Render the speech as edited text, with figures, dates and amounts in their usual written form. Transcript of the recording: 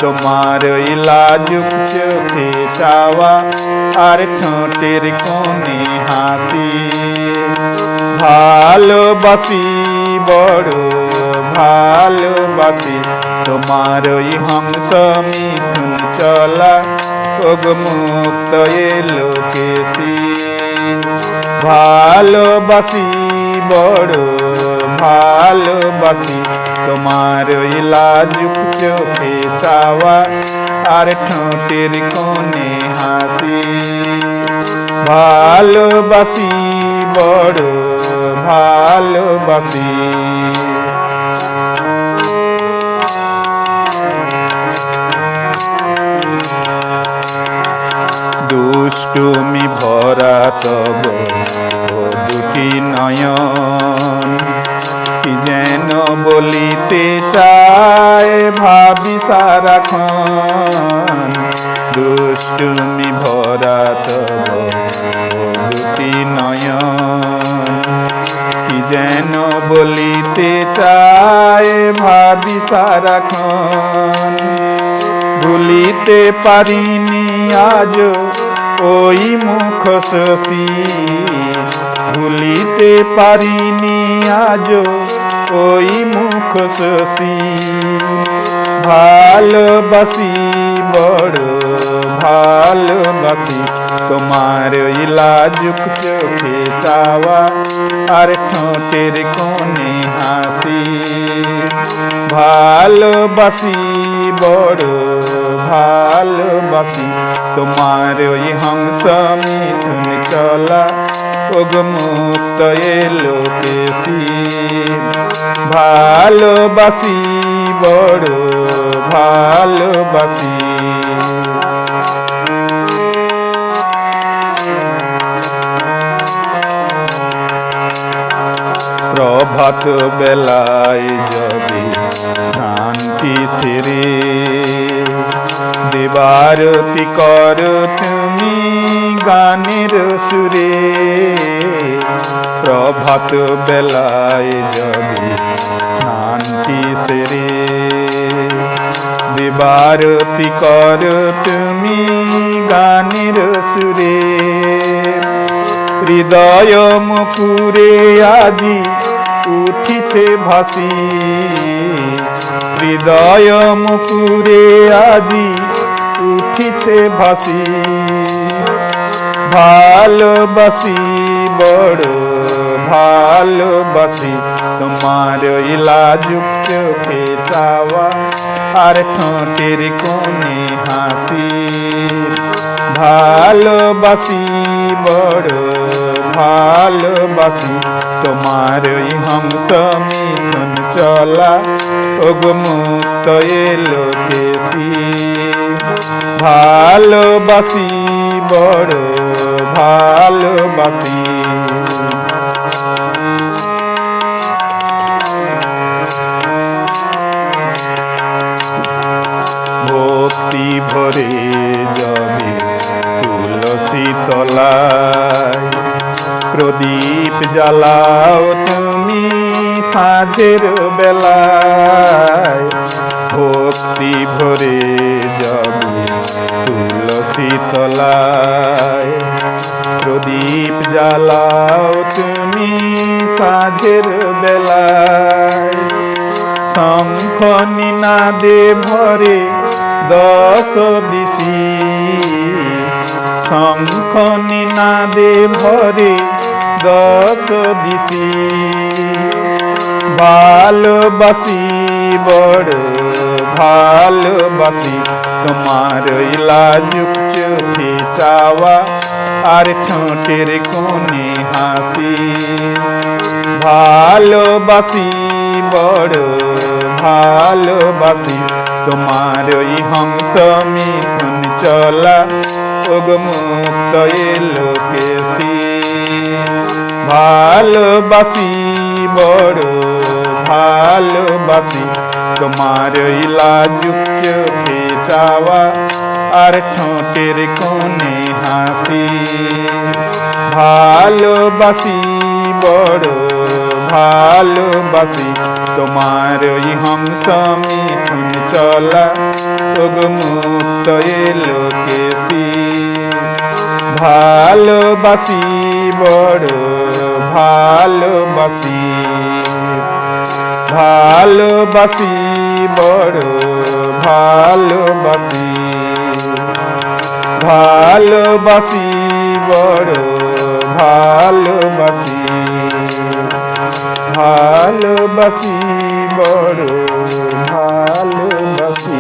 তোমার ওই লাজুক চোখে চাওয়া আর ঠোঁটের কোণে হাসি। ভালোবাসি বড় ভালোবাসি তোমার ওই হংস মিথুন চলা ওগো মুক্ত এলো কেসি। ভালোবাসি বড় ভালোবাসি তোমার ওই লাজুক চোখে চাওয়া আর ঠোঁটের কোণে হাসি। ভালোবাসি বড় ভালোবাসি। দুষ্টুমি ভরা তব দুটি নয়ন, কি যেন বলিতে চায় ভাবি সারাক্ষণ। দুষ্টুমি ভরা তব দুটি নয়ন, কি যেন বলিতে চায় ভাবি সারাক্ষণ। ভুলিতে পারিনি আজ ওই মুখ শশী, ভুলিতে পারিনি আজ ওই মুখ শশী। ভালোবাসি বড় ভালোবাসি তোমার ওই লাজুক চোখে চাওয়া আর ঠোঁটের কোণে হাসি। ভালোবাসি বড় ভালোবাসি তোমার ওই হংস মিথুন চলা ওগো মুক্ত এলো কেসি। ভালোবাসি বড় ভালোবাসি। প্রভাত বেলায় যদি শান্তি সেরে দেবারতি কর তুমি গানের সুরে। প্রভাত বেলায় যদি শান্তি সেরে দেবারতি কর তুমি গানের সুরে। হৃদয় মুকুরে আজি উঠিছে ভাসি, হৃদয় মুকুরে আজি উঠিছে ভাসি। ভালোবাসি বড় ভালোবাসি তোমার ওই লাজুক চোখে চাওয়া আর ঠোঁটের কোণে হাসি। ভালোবাসি বড় ভালোবাসি তোমার ওই হংস মিথুন চলা ওগো মুক্ত এলো কেসি। ভালোবাসি বড় ভালোবাসি। ভক্তি ভরে যাবে তুলসী তলায়, প্রদীপ জ্বালাও তুমি সাঁঝের বেলায়। ভক্তি ভরে যাবে তুলসী তলায়, প্রদীপ জ্বালাও তুমি সাঁঝের বেলায়। শঙ্খ নিনাদে ভরে দশ দিশি, শঙ্খ নিনাদে ভরে দশ দিশি। ভালোবাসি বড় ভালোবাসি তোমার ওই লাজুক চোখে চাওয়া আর ঠোঁটের কোণে হাসি। ভালোবাসি বড় ভালোবাসি তোমার ওই হংস মিথুন চলা ওগো মুক্ত এলো কেসি। ভালোবাসি বড় ভালোবাসি তোমার ওই লাজুক চোখে চাওয়া আর ঠোঁটের কোণে হাসি। ভালোবাসি বড় ভালোবাসি তোমার ওই হংস মিথুন চলা ওগো মুক্ত এলো কেসি ভালোবাসি বড় ভালোবাসি ভালোবাসি বড় ভালোবাসি ভালোবাসি বড় ভালোবাসি ভালোবাসি বড় ভালোবাসি